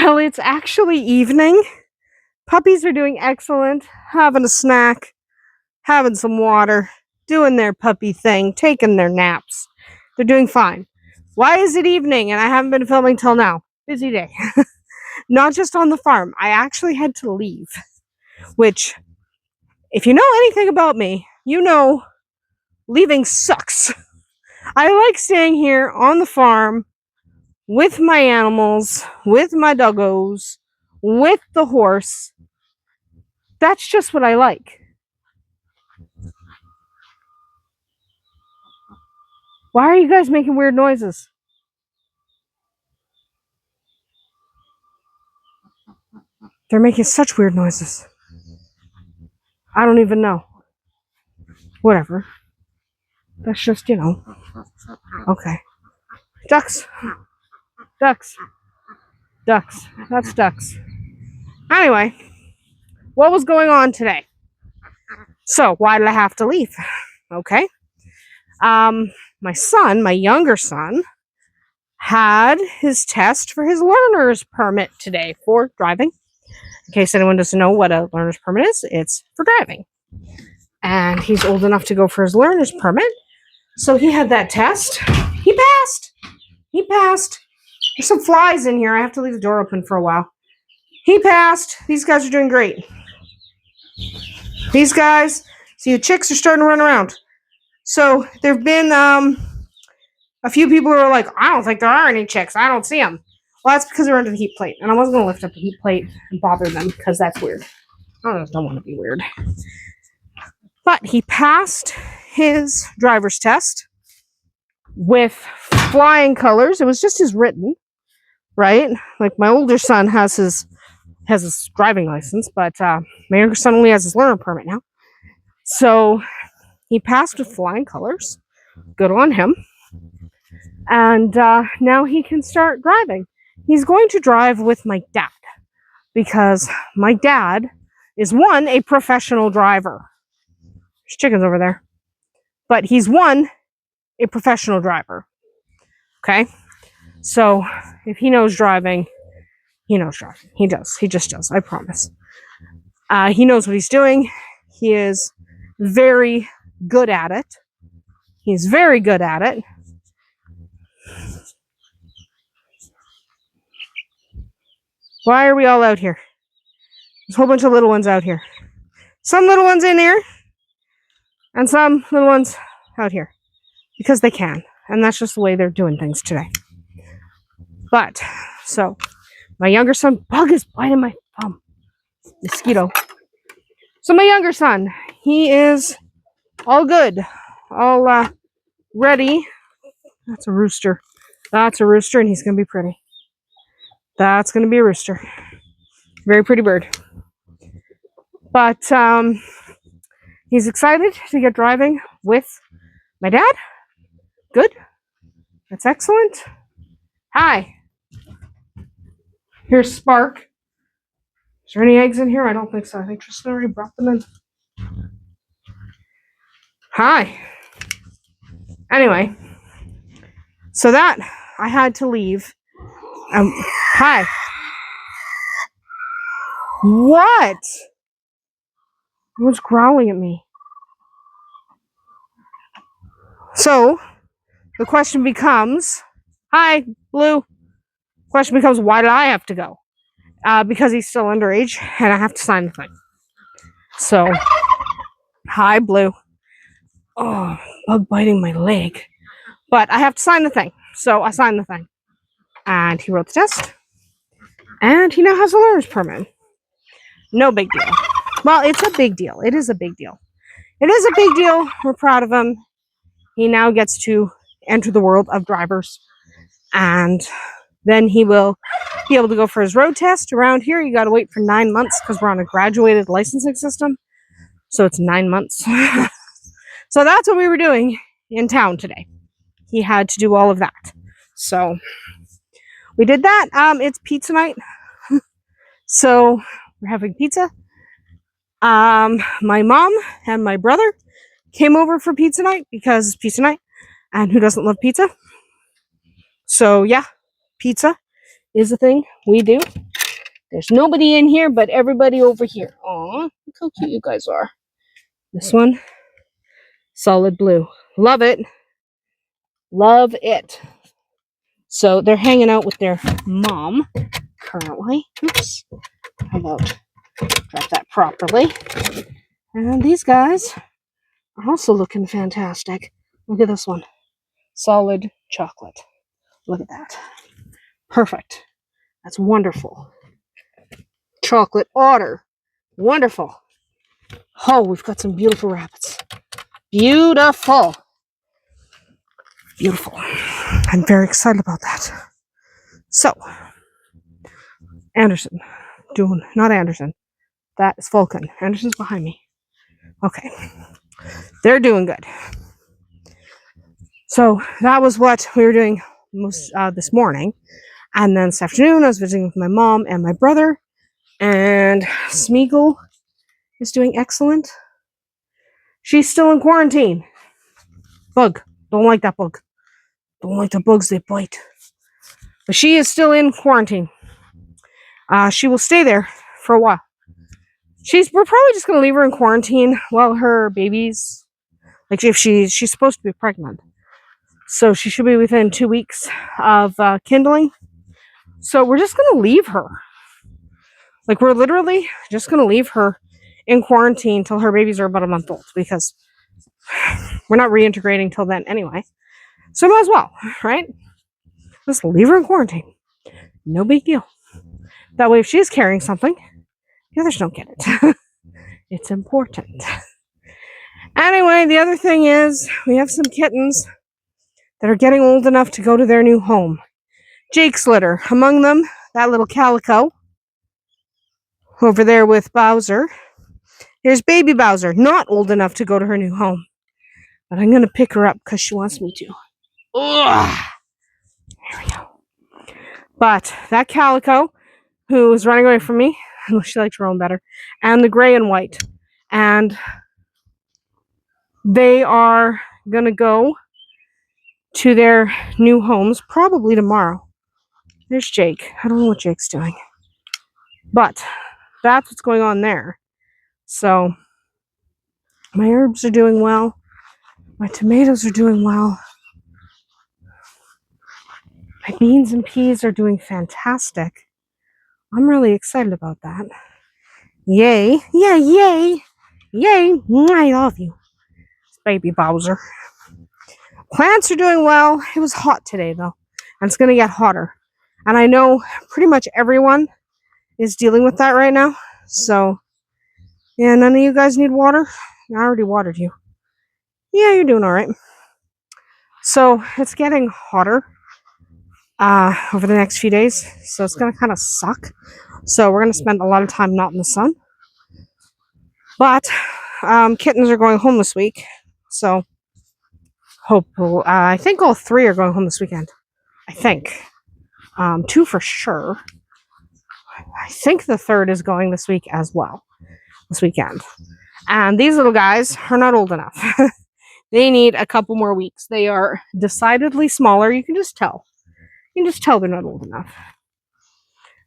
Well, it's actually evening. Puppies are doing excellent, having a snack, having some water, doing their puppy thing, taking their naps. They're doing fine. Why is it evening and I haven't been filming till now? Busy day. Not just on the farm. I actually had to leave, which, if you know anything about me, you know leaving sucks. I like staying here on the farm with my animals, with my doggos, with the horse. That's just what I like. Why are you guys making weird noises? They're making such weird noises. I don't even know. Whatever. That's just, Okay. Ducks. Ducks. Ducks. That's ducks. Anyway, what was going on today? So, why did I have to leave? Okay. My son, my younger son, had his test for his learner's permit today for driving. In case anyone doesn't know what a learner's permit is, it's for driving. And he's old enough to go for his learner's permit. So he had that test. He passed. He passed. There's some flies in here. I have to leave the door open for a while. He passed. These guys are doing great. These guys, see, the chicks are starting to run around. So there have been a few people who are like, I don't think there are any chicks. I don't see them. Well, that's because they're under the heat plate. And I wasn't going to lift up the heat plate and bother them because that's weird. I just don't want to be weird. But he passed his driver's test with flying colors. It was just his written, right? Like my older son has his driving license, but my younger son only has his learner permit now. So he passed with flying colors. Good on him. And now he can start driving. He's going to drive with my dad because my dad is a professional driver. There's chickens over there. But he's a professional driver. Okay? So if he knows driving, he knows driving. He does. He just does. I promise. He knows what he's doing. He is very good at it. He's very good at it. Why are we all out here? There's a whole bunch of little ones out here. Some little ones in here, and some little ones out here. Because they can. And that's just the way they're doing things today. But, so, my younger son, bug is biting my thumb. Mosquito. So my younger son, he is all good. All ready. That's a rooster. That's a rooster, and he's going to be pretty. That's going to be a rooster. Very pretty bird. But he's excited to get driving with my dad. Good. That's excellent. Hi. Here's Spark. Is there any eggs in here? I don't think so. I think Tristan already brought them in. Hi. Anyway. So that, I had to leave. Hi. What? Who's growling at me? So, the question becomes, hi, Blue. Question becomes, why did I have to go? Because he's still underage, and I have to sign the thing. So, hi, Blue. Oh, bug biting my leg. But I have to sign the thing. So, I signed the thing. And he wrote the test. And he now has a learner's permit. No big deal. Well, it's a big deal. It is a big deal. It is a big deal. We're proud of him. He now gets to enter the world of drivers. And then he will be able to go for his road test. Around here, you got to wait for 9 months because we're on a graduated licensing system. So it's 9 months. So that's what we were doing in town today. He had to do all of that. So we did that. It's pizza night. So we're having pizza. My mom and my brother came over for pizza night because it's pizza night. And who doesn't love pizza? So yeah, pizza is a thing we do. There's nobody in here but everybody over here. Aw, look how cute you guys are. This one, solid blue. Love it. Love it. So they're hanging out with their mom currently. Oops. How about drop that properly? And these guys are also looking fantastic. Look at this one. Solid chocolate. Look at that. Perfect. That's wonderful. Chocolate otter. Wonderful. Oh, we've got some beautiful rabbits. Beautiful. Beautiful. I'm very excited about that. So, Andersen. Not Andersen. That is Vulcan. Andersen's behind me. Okay. They're doing good. So, that was what we were doing this morning. And then this afternoon, I was visiting with my mom and my brother. And Smeagol is doing excellent. She's still in quarantine. Bug. Don't like that bug. Don't like the bugs, they bite. But she is still in quarantine. She will stay there for a while. We're probably just going to leave her in quarantine while her baby's, like if she's supposed to be pregnant. So she should be within 2 weeks of kindling. So we're just going to leave her. Like we're literally just going to leave her in quarantine till her babies are about a month old because we're not reintegrating till then anyway. So might as well, right? Just leave her in quarantine. No big deal. That way if she's carrying something, the others don't get it. It's important. Anyway, the other thing is we have some kittens that are getting old enough to go to their new home. Jake's litter. Among them, that little calico over there with Bowser. Here's baby Bowser, not old enough to go to her new home. But I'm going to pick her up because she wants me to. Ugh. There we go. But that calico, who is running away from me, she likes her own better, and the gray and white. And they are going to go to their new homes probably tomorrow. There's Jake. I don't know what Jake's doing. But that's what's going on there. So my herbs are doing well. My tomatoes are doing well. My beans and peas are doing fantastic. I'm really excited about that. Yay. Yeah, yay. Yay. I love you. Baby Bowser. Plants are doing well. It was hot today, though. And it's going to get hotter. And I know pretty much everyone is dealing with that right now. So, yeah, none of you guys need water? I already watered you. Yeah, you're doing all right. So, it's getting hotter over the next few days. So, it's going to kind of suck. So, we're going to spend a lot of time not in the sun. But, kittens are going home this week. So, I think all 3 are going home this weekend. I think. 2 for sure. I think the 3rd is going this week as well. This weekend. And these little guys are not old enough. They need a couple more weeks. They are decidedly smaller. You can just tell. You can just tell they're not old enough.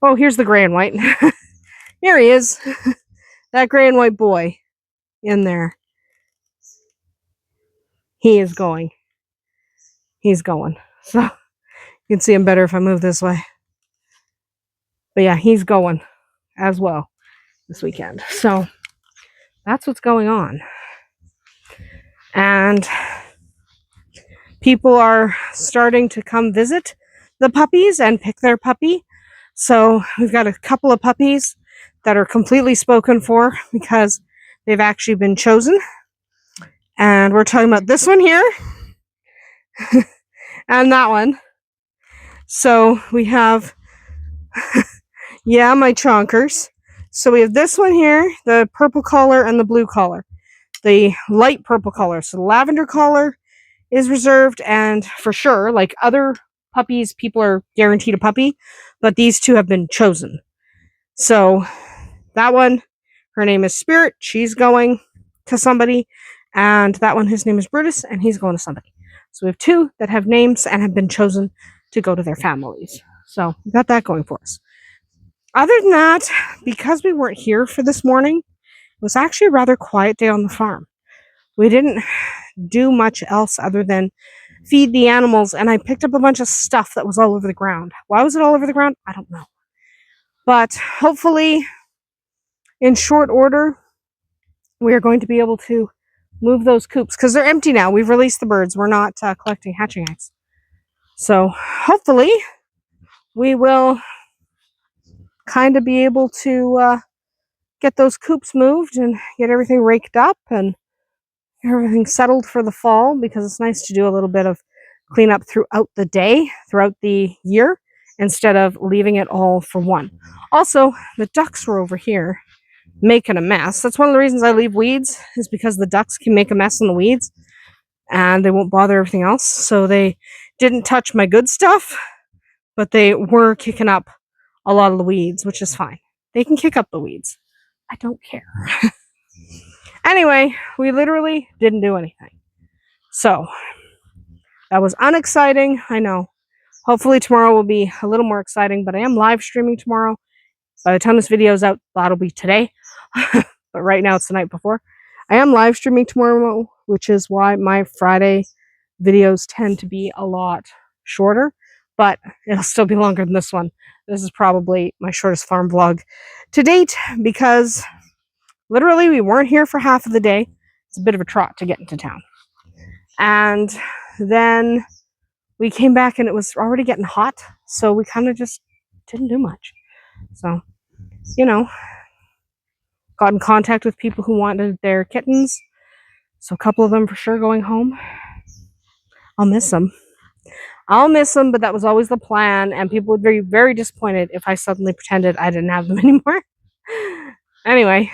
Oh, here's the gray and white. Here he is. That gray and white boy in there. He is going. He's going. So you can see him better if I move this way. But yeah, he's going as well this weekend. So that's what's going on. And people are starting to come visit the puppies and pick their puppy. So we've got a couple of puppies that are completely spoken for because they've actually been chosen. And we're talking about this one here and that one. So we have, yeah, my chonkers. So we have this one here, the purple collar and the blue collar. The light purple collar. So the lavender collar is reserved, and for sure, like other puppies, people are guaranteed a puppy, but these 2 have been chosen. So that one, her name is Spirit. She's going to somebody. And that one, his name is Brutus, and he's going to somebody. So we have 2 that have names and have been chosen to go to their families. So we got that going for us. Other than that, because we weren't here for this morning, it was actually a rather quiet day on the farm. We didn't do much else other than feed the animals, and I picked up a bunch of stuff that was all over the ground. Why was it all over the ground? I don't know. But hopefully, in short order, we are going to be able to move those coops because they're empty now. We've released the birds. We're not collecting hatching eggs. So hopefully, we will kind of be able to get those coops moved and get everything raked up and everything settled for the fall, because it's nice to do a little bit of cleanup throughout the day, throughout the year, instead of leaving it all for one. Also, the ducks were over here making a mess. That's one of the reasons I leave weeds, is because the ducks can make a mess in the weeds and they won't bother everything else. So they didn't touch my good stuff, but they were kicking up a lot of the weeds, which is fine. They can kick up the weeds. I don't care. Anyway, we literally didn't do anything. So that was unexciting, I know. Hopefully tomorrow will be a little more exciting, but I am live streaming tomorrow. By the time this video is out, that'll be today. But right now it's the night before. I am live streaming tomorrow, which is why my Friday videos tend to be a lot shorter, but it'll still be longer than this one. This is probably my shortest farm vlog to date, because literally we weren't here for half of the day. It's a bit of a trot to get into town. And then we came back and it was already getting hot, so we kind of just didn't do much. So, you know, got in contact with people who wanted their kittens. So a couple of them for sure going home. I'll miss them. But that was always the plan, and people would be very disappointed if I suddenly pretended I didn't have them anymore. Anyway,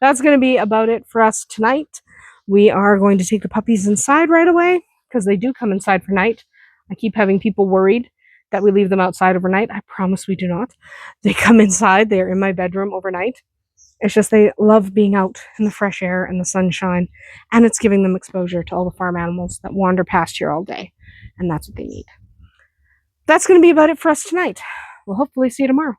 that's going to be about it for us tonight. We are going to take the puppies inside right away, because they do come inside for night. I keep having people worried that we leave them outside overnight. I promise we do not. They come inside. They're in my bedroom overnight. It's just they love being out in the fresh air and the sunshine, and it's giving them exposure to all the farm animals that wander past here all day, and that's what they need. That's going to be about it for us tonight. We'll hopefully see you tomorrow.